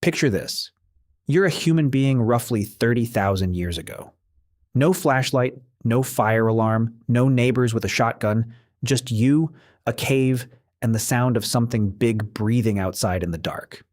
Picture this. You're a human being roughly 30,000 years ago. No flashlight, no fire alarm, no neighbors with a shotgun, just you, a cave, and the sound of something big breathing outside in the dark.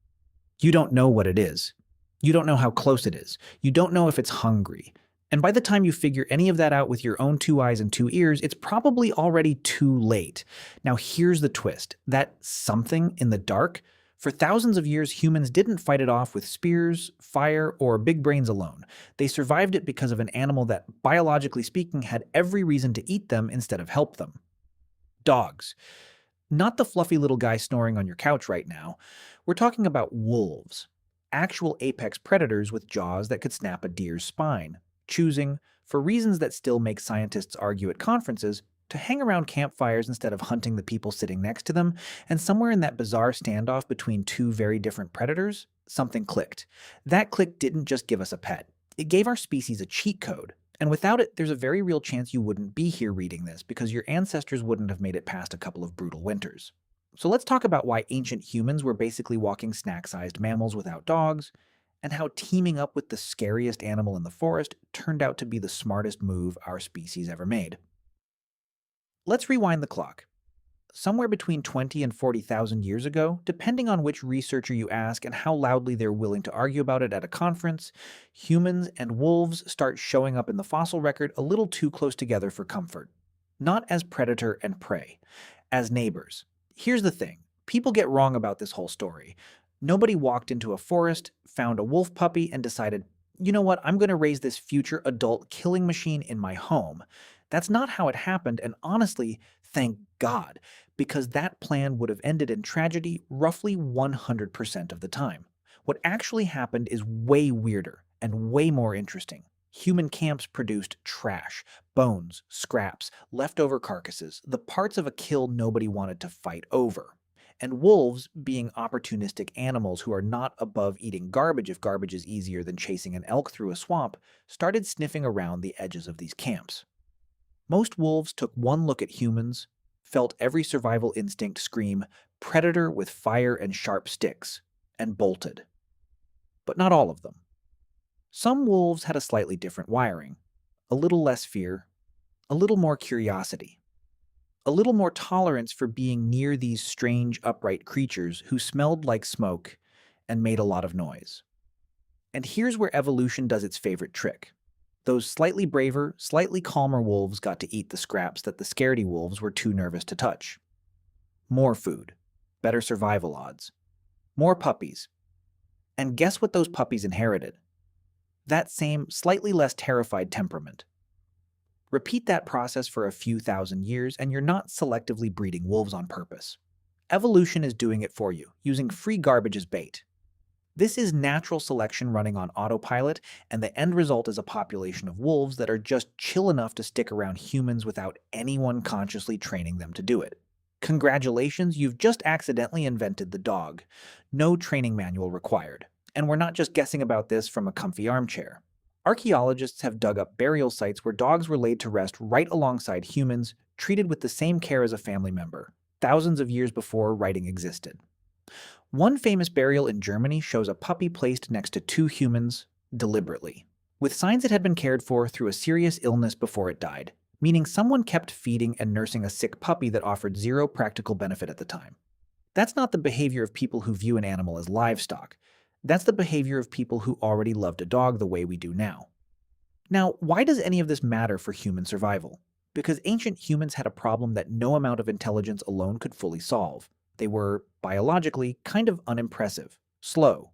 You don't know what it is. You don't know how close it is. You don't know if it's hungry. And by the time you figure any of that out with your own 2 eyes and 2 ears, it's probably already too late. Now here's the twist. That something in the dark, for thousands of years, humans didn't fight it off with spears, fire, or big brains alone. They survived it because of an animal that, biologically speaking, had every reason to eat them instead of help them. Dogs. Not the fluffy little guy snoring on your couch right now. We're talking about wolves. Actual apex predators with jaws that could snap a deer's spine, choosing, for reasons that still make scientists argue at conferences, to hang around campfires instead of hunting the people sitting next to them, and somewhere in that bizarre standoff between two very different predators, something clicked. That click didn't just give us a pet. It gave our species a cheat code. And without it, there's a very real chance you wouldn't be here reading this because your ancestors wouldn't have made it past a couple of brutal winters. So let's talk about why ancient humans were basically walking snack-sized mammals without dogs, and how teaming up with the scariest animal in the forest turned out to be the smartest move our species ever made. Let's rewind the clock. Somewhere between 20 and 40,000 years ago, depending on which researcher you ask and how loudly they're willing to argue about it at a conference, humans and wolves start showing up in the fossil record a little too close together for comfort. Not as predator and prey, as neighbors. Here's the thing. People get wrong about this whole story. Nobody walked into a forest, found a wolf puppy, and decided, you know what, I'm going to raise this future adult killing machine in my home. That's not how it happened, and honestly, thank God, because that plan would have ended in tragedy roughly 100% of the time. What actually happened is way weirder and way more interesting. Human camps produced trash, bones, scraps, leftover carcasses, the parts of a kill nobody wanted to fight over. And wolves, being opportunistic animals who are not above eating garbage if garbage is easier than chasing an elk through a swamp, started sniffing around the edges of these camps. Most wolves took one look at humans, felt every survival instinct scream, predator with fire and sharp sticks, and bolted. But not all of them. Some wolves had a slightly different wiring, a little less fear, a little more curiosity, a little more tolerance for being near these strange, upright creatures who smelled like smoke and made a lot of noise. And here's where evolution does its favorite trick. Those slightly braver, slightly calmer wolves got to eat the scraps that the scaredy wolves were too nervous to touch. More food, better survival odds, more puppies. And guess what those puppies inherited? That same, slightly less terrified temperament. Repeat that process for a few thousand years, and you're not selectively breeding wolves on purpose. Evolution is doing it for you, using free garbage as bait. This is natural selection running on autopilot, and the end result is a population of wolves that are just chill enough to stick around humans without anyone consciously training them to do it. Congratulations, you've just accidentally invented the dog. No training manual required. And we're not just guessing about this from a comfy armchair. Archaeologists have dug up burial sites where dogs were laid to rest right alongside humans, treated with the same care as a family member, thousands of years before writing existed. One famous burial in Germany shows a puppy placed next to two humans deliberately, with signs it had been cared for through a serious illness before it died, meaning someone kept feeding and nursing a sick puppy that offered zero practical benefit at the time. That's not the behavior of people who view an animal as livestock. That's the behavior of people who already loved a dog the way we do now. Now, why does any of this matter for human survival? Because ancient humans had a problem that no amount of intelligence alone could fully solve. They were, biologically, kind of unimpressive, slow,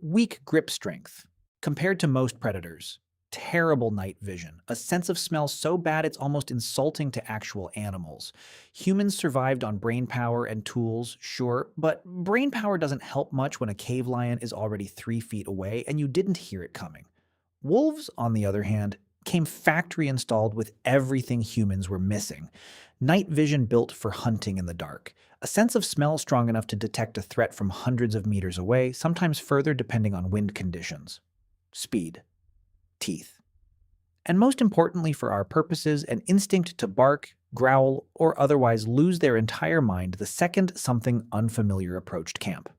weak grip strength, compared to most predators, terrible night vision, a sense of smell so bad it's almost insulting to actual animals. Humans survived on brain power and tools, sure, but brain power doesn't help much when a cave lion is already 3 feet away and you didn't hear it coming. Wolves, on the other hand, came factory installed with everything humans were missing. Night vision built for hunting in the dark. A sense of smell strong enough to detect a threat from hundreds of meters away, sometimes further depending on wind conditions. Speed. Teeth. And most importantly for our purposes, an instinct to bark, growl, or otherwise lose their entire mind the second something unfamiliar approached camp.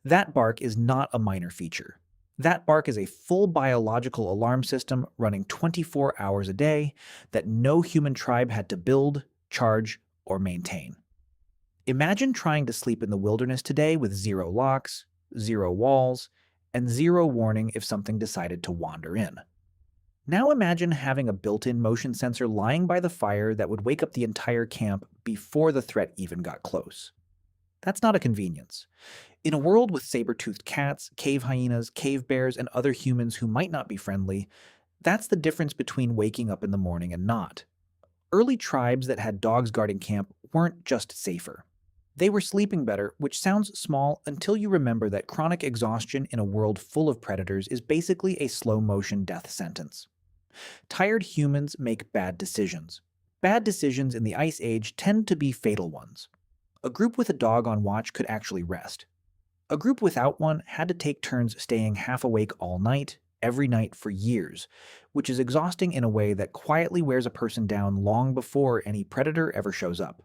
That bark is not a minor feature. That bark is a full biological alarm system running 24 hours a day that no human tribe had to build, charge, or maintain. Imagine trying to sleep in the wilderness today with zero locks, zero walls, and zero warning if something decided to wander in. Now imagine having a built-in motion sensor lying by the fire that would wake up the entire camp before the threat even got close. That's not a convenience. In a world with saber-toothed cats, cave hyenas, cave bears, and other humans who might not be friendly, that's the difference between waking up in the morning and not. Early tribes that had dogs guarding camp weren't just safer. They were sleeping better, which sounds small until you remember that chronic exhaustion in a world full of predators is basically a slow-motion death sentence. Tired humans make bad decisions. Bad decisions in the Ice Age tend to be fatal ones. A group with a dog on watch could actually rest. A group without one had to take turns staying half awake all night, every night for years, which is exhausting in a way that quietly wears a person down long before any predator ever shows up.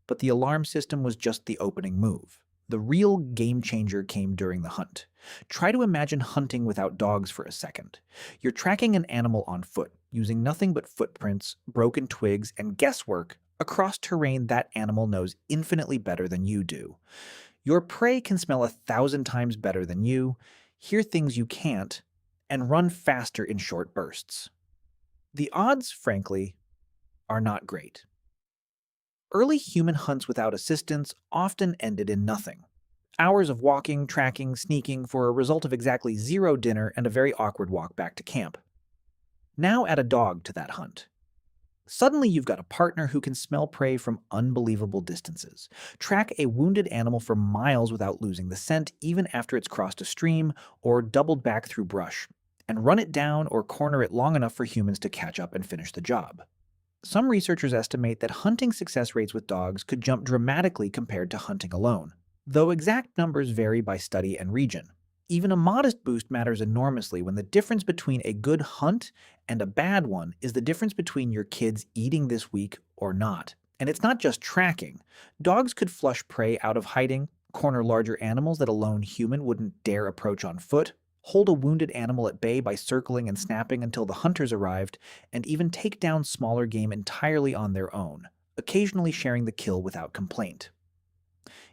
But the alarm system was just the opening move. The real game changer came during the hunt. Try to imagine hunting without dogs for a second. You're tracking an animal on foot, using nothing but footprints, broken twigs, and guesswork across terrain that animal knows infinitely better than you do. Your prey can smell 1,000 times better than you, hear things you can't, and run faster in short bursts. The odds, frankly, are not great. Early human hunts without assistance often ended in nothing. Hours of walking, tracking, sneaking for a result of exactly zero dinner and a very awkward walk back to camp. Now add a dog to that hunt. Suddenly you've got a partner who can smell prey from unbelievable distances, track a wounded animal for miles without losing the scent even after it's crossed a stream or doubled back through brush, and run it down or corner it long enough for humans to catch up and finish the job. Some researchers estimate that hunting success rates with dogs could jump dramatically compared to hunting alone, though exact numbers vary by study and region. Even a modest boost matters enormously when the difference between a good hunt and a bad one is the difference between your kids eating this week or not. And it's not just tracking. Dogs could flush prey out of hiding, corner larger animals that a lone human wouldn't dare approach on foot, hold a wounded animal at bay by circling and snapping until the hunters arrived, and even take down smaller game entirely on their own, occasionally sharing the kill without complaint.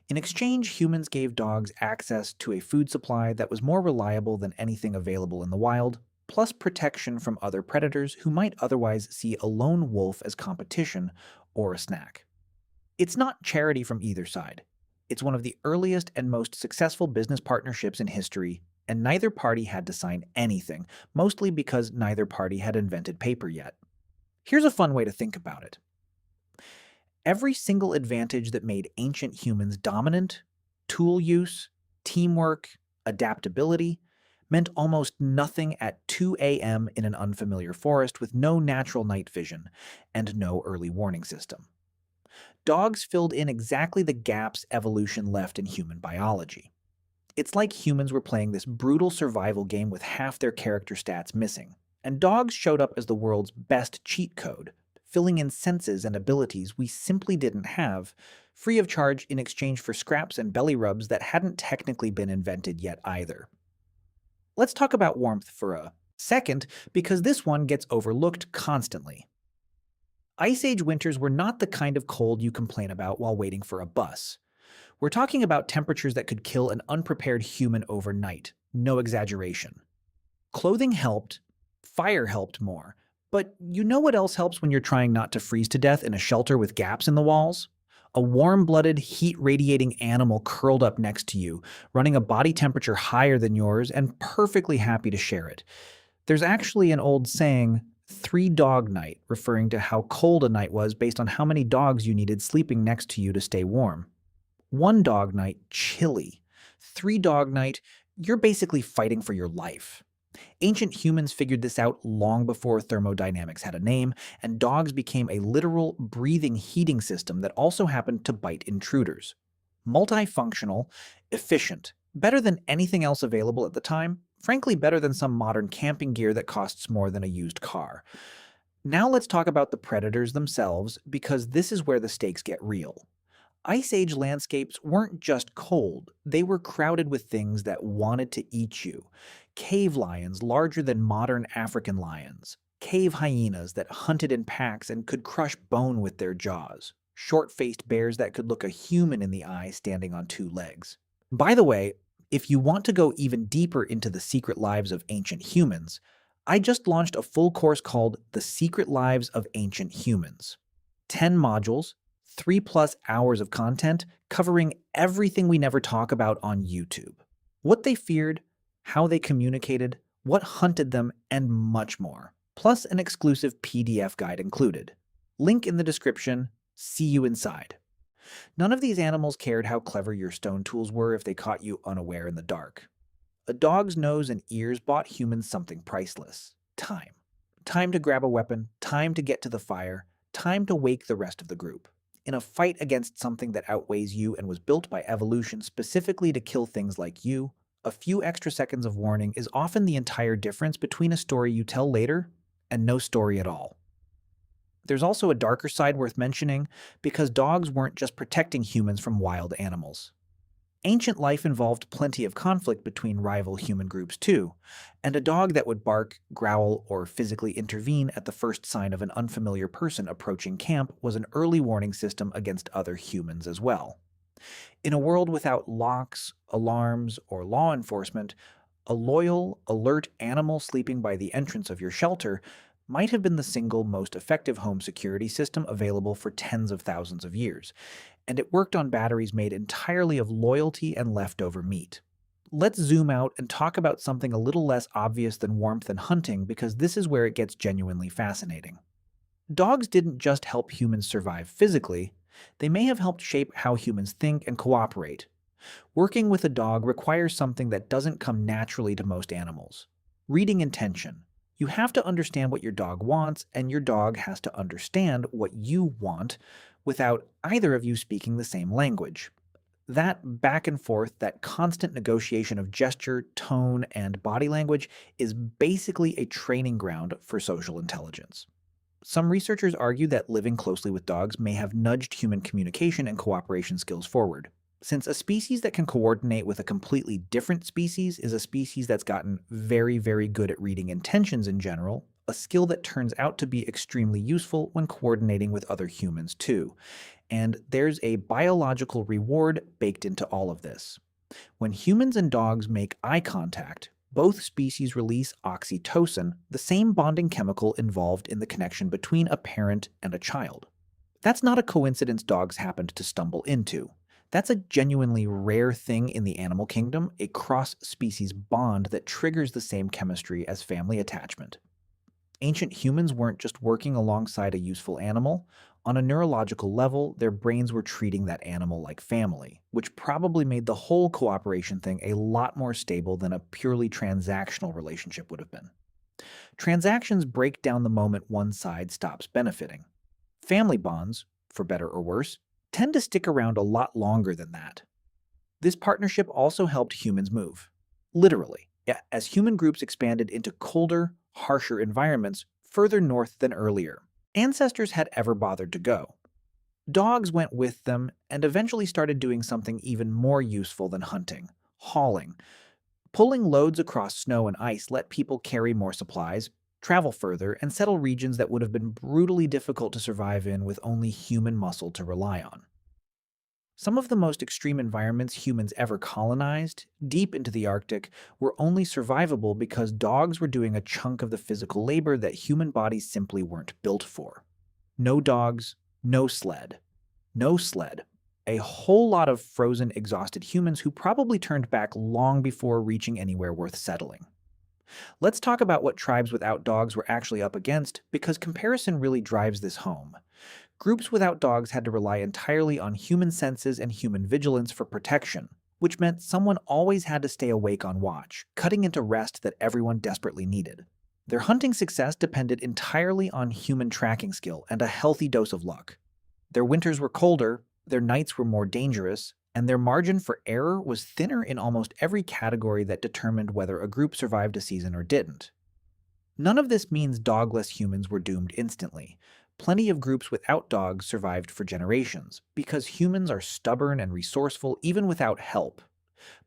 In exchange, humans gave dogs access to a food supply that was more reliable than anything available in the wild, plus protection from other predators who might otherwise see a lone wolf as competition or a snack. It's not charity from either side. It's one of the earliest and most successful business partnerships in history, and neither party had to sign anything, mostly because neither party had invented paper yet. Here's a fun way to think about it. Every single advantage that made ancient humans dominant, tool use, teamwork, adaptability, meant almost nothing at 2 a.m. in an unfamiliar forest with no natural night vision and no early warning system. Dogs filled in exactly the gaps evolution left in human biology. It's like humans were playing this brutal survival game with half their character stats missing, and dogs showed up as the world's best cheat code, filling in senses and abilities we simply didn't have, free of charge in exchange for scraps and belly rubs that hadn't technically been invented yet either. Let's talk about warmth for a second, because this one gets overlooked constantly. Ice Age winters were not the kind of cold you complain about while waiting for a bus. We're talking about temperatures that could kill an unprepared human overnight, no exaggeration. Clothing helped, fire helped more, but you know what else helps when you're trying not to freeze to death in a shelter with gaps in the walls? A warm-blooded, heat-radiating animal curled up next to you, running a body temperature higher than yours and perfectly happy to share it. There's actually an old saying, 3-dog night, referring to how cold a night was based on how many dogs you needed sleeping next to you to stay warm. 1-dog night, chilly. 3-dog night, you're basically fighting for your life. Ancient humans figured this out long before thermodynamics had a name, and dogs became a literal breathing heating system that also happened to bite intruders. Multifunctional, efficient, better than anything else available at the time, frankly better than some modern camping gear that costs more than a used car. Now let's talk about the predators themselves, because this is where the stakes get real. Ice Age landscapes weren't just cold, they were crowded with things that wanted to eat you. Cave lions larger than modern African lions, cave hyenas that hunted in packs and could crush bone with their jaws, short-faced bears that could look a human in the eye standing on two legs. By the way, if you want to go even deeper into the secret lives of ancient humans, I just launched a full course called The Secret Lives of Ancient Humans. 10 modules, 3+ hours of content covering everything we never talk about on YouTube. What they feared, how they communicated, what hunted them, and much more. Plus an exclusive PDF guide included. Link in the description. See you inside. None of these animals cared how clever your stone tools were if they caught you unaware in the dark. A dog's nose and ears bought humans something priceless: time. Time to grab a weapon, time to get to the fire, time to wake the rest of the group. In a fight against something that outweighs you and was built by evolution specifically to kill things like you, a few extra seconds of warning is often the entire difference between a story you tell later and no story at all. There's also a darker side worth mentioning, because dogs weren't just protecting humans from wild animals. Ancient life involved plenty of conflict between rival human groups too, and a dog that would bark, growl, or physically intervene at the first sign of an unfamiliar person approaching camp was an early warning system against other humans as well. In a world without locks, alarms, or law enforcement, a loyal, alert animal sleeping by the entrance of your shelter might have been the single most effective home security system available for tens of thousands of years, and it worked on batteries made entirely of loyalty and leftover meat. Let's zoom out and talk about something a little less obvious than warmth and hunting, because this is where it gets genuinely fascinating. Dogs didn't just help humans survive physically, they may have helped shape how humans think and cooperate. Working with a dog requires something that doesn't come naturally to most animals: reading intention. You have to understand what your dog wants, and your dog has to understand what you want without either of you speaking the same language. That back and forth, that constant negotiation of gesture, tone, and body language is basically a training ground for social intelligence. Some researchers argue that living closely with dogs may have nudged human communication and cooperation skills forward. Since a species that can coordinate with a completely different species is a species that's gotten very, very good at reading intentions in general, a skill that turns out to be extremely useful when coordinating with other humans too. And there's a biological reward baked into all of this. When humans and dogs make eye contact, both species release oxytocin, the same bonding chemical involved in the connection between a parent and a child. That's not a coincidence dogs happened to stumble into. That's a genuinely rare thing in the animal kingdom, a cross-species bond that triggers the same chemistry as family attachment. Ancient humans weren't just working alongside a useful animal. On a neurological level, their brains were treating that animal like family, which probably made the whole cooperation thing a lot more stable than a purely transactional relationship would have been. Transactions break down the moment one side stops benefiting. Family bonds, for better or worse, tend to stick around a lot longer than that. This partnership also helped humans move. Literally, as human groups expanded into colder, harsher environments further north than earlier ancestors had ever bothered to go. Dogs went with them and eventually started doing something even more useful than hunting: hauling. Pulling loads across snow and ice let people carry more supplies, travel further, and settle regions that would have been brutally difficult to survive in with only human muscle to rely on. Some of the most extreme environments humans ever colonized, deep into the Arctic, were only survivable because dogs were doing a chunk of the physical labor that human bodies simply weren't built for. No dogs, no sled. No sled. A whole lot of frozen, exhausted humans who probably turned back long before reaching anywhere worth settling. Let's talk about what tribes without dogs were actually up against, because comparison really drives this home. Groups without dogs had to rely entirely on human senses and human vigilance for protection, which meant someone always had to stay awake on watch, cutting into rest that everyone desperately needed. Their hunting success depended entirely on human tracking skill and a healthy dose of luck. Their winters were colder, their nights were more dangerous, and their margin for error was thinner in almost every category that determined whether a group survived a season or didn't. None of this means dogless humans were doomed instantly, Plenty of groups without dogs survived for generations, because humans are stubborn and resourceful even without help.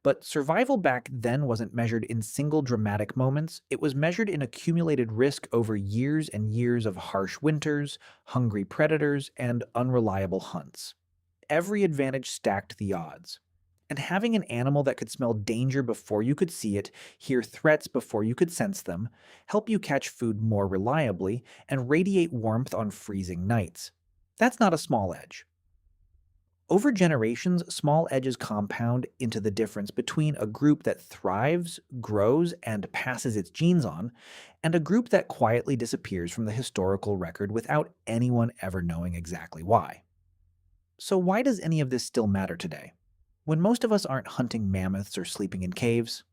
But survival back then wasn't measured in single dramatic moments, it was measured in accumulated risk over years and years of harsh winters, hungry predators, and unreliable hunts. Every advantage stacked the odds. And having an animal that could smell danger before you could see it, hear threats before you could sense them, help you catch food more reliably, and radiate warmth on freezing nights. That's not a small edge. Over generations, small edges compound into the difference between a group that thrives, grows, and passes its genes on, and a group that quietly disappears from the historical record without anyone ever knowing exactly why. So, why does any of this still matter today? When most of us aren't hunting mammoths or sleeping in caves?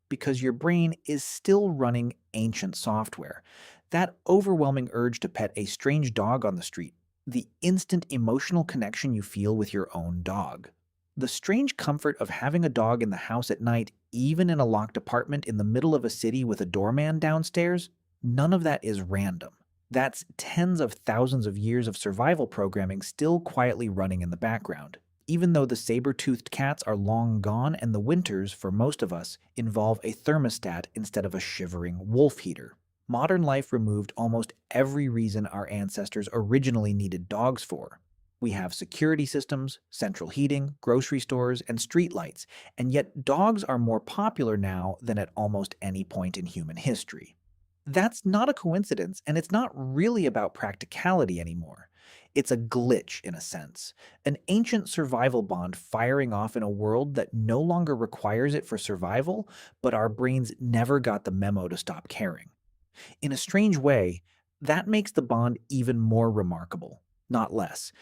Because your brain is still running ancient software. That overwhelming urge to pet a strange dog on the street, the instant emotional connection you feel with your own dog, the strange comfort of having a dog in the house at night, even in a locked apartment in the middle of a city with a doorman downstairs, none of that is random. That's tens of thousands of years of survival programming still quietly running in the background, even though the saber-toothed cats are long gone and the winters, for most of us, involve a thermostat instead of a shivering wolf heater. Modern life removed almost every reason our ancestors originally needed dogs for. We have security systems, central heating, grocery stores, and streetlights, and yet dogs are more popular now than at almost any point in human history. That's not a coincidence, and it's not really about practicality anymore. It's a glitch, in a sense, an ancient survival bond firing off in a world that no longer requires it for survival, but our brains never got the memo to stop caring. In a strange way, that makes the bond even more remarkable, not less.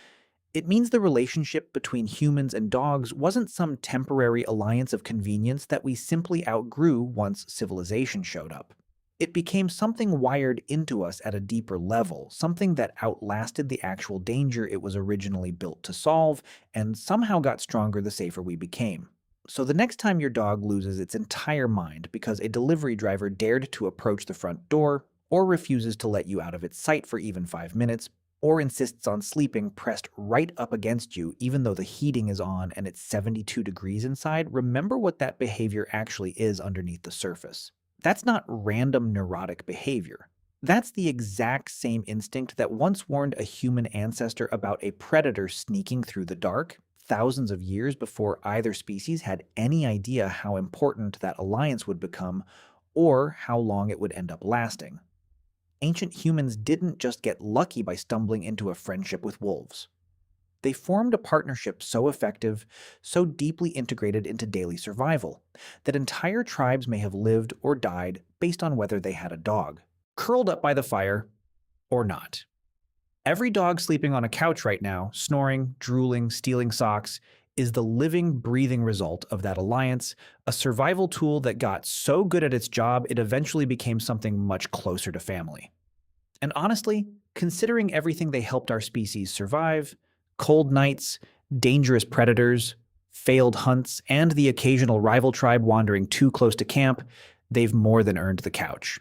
It means the relationship between humans and dogs wasn't some temporary alliance of convenience that we simply outgrew once civilization showed up. It became something wired into us at a deeper level, something that outlasted the actual danger it was originally built to solve, and somehow got stronger the safer we became. So the next time your dog loses its entire mind because a delivery driver dared to approach the front door, or refuses to let you out of its sight for even 5 minutes, or insists on sleeping pressed right up against you even though the heating is on and it's 72 degrees inside, remember what that behavior actually is underneath the surface. That's not random neurotic behavior. That's the exact same instinct that once warned a human ancestor about a predator sneaking through the dark, thousands of years before either species had any idea how important that alliance would become or how long it would end up lasting. Ancient humans didn't just get lucky by stumbling into a friendship with wolves. They formed a partnership so effective, so deeply integrated into daily survival, that entire tribes may have lived or died based on whether they had a dog, curled up by the fire or not. Every dog sleeping on a couch right now, snoring, drooling, stealing socks, is the living, breathing result of that alliance, a survival tool that got so good at its job it eventually became something much closer to family. And honestly, considering everything they helped our species survive, cold nights, dangerous predators, failed hunts, and the occasional rival tribe wandering too close to camp, they've more than earned the couch.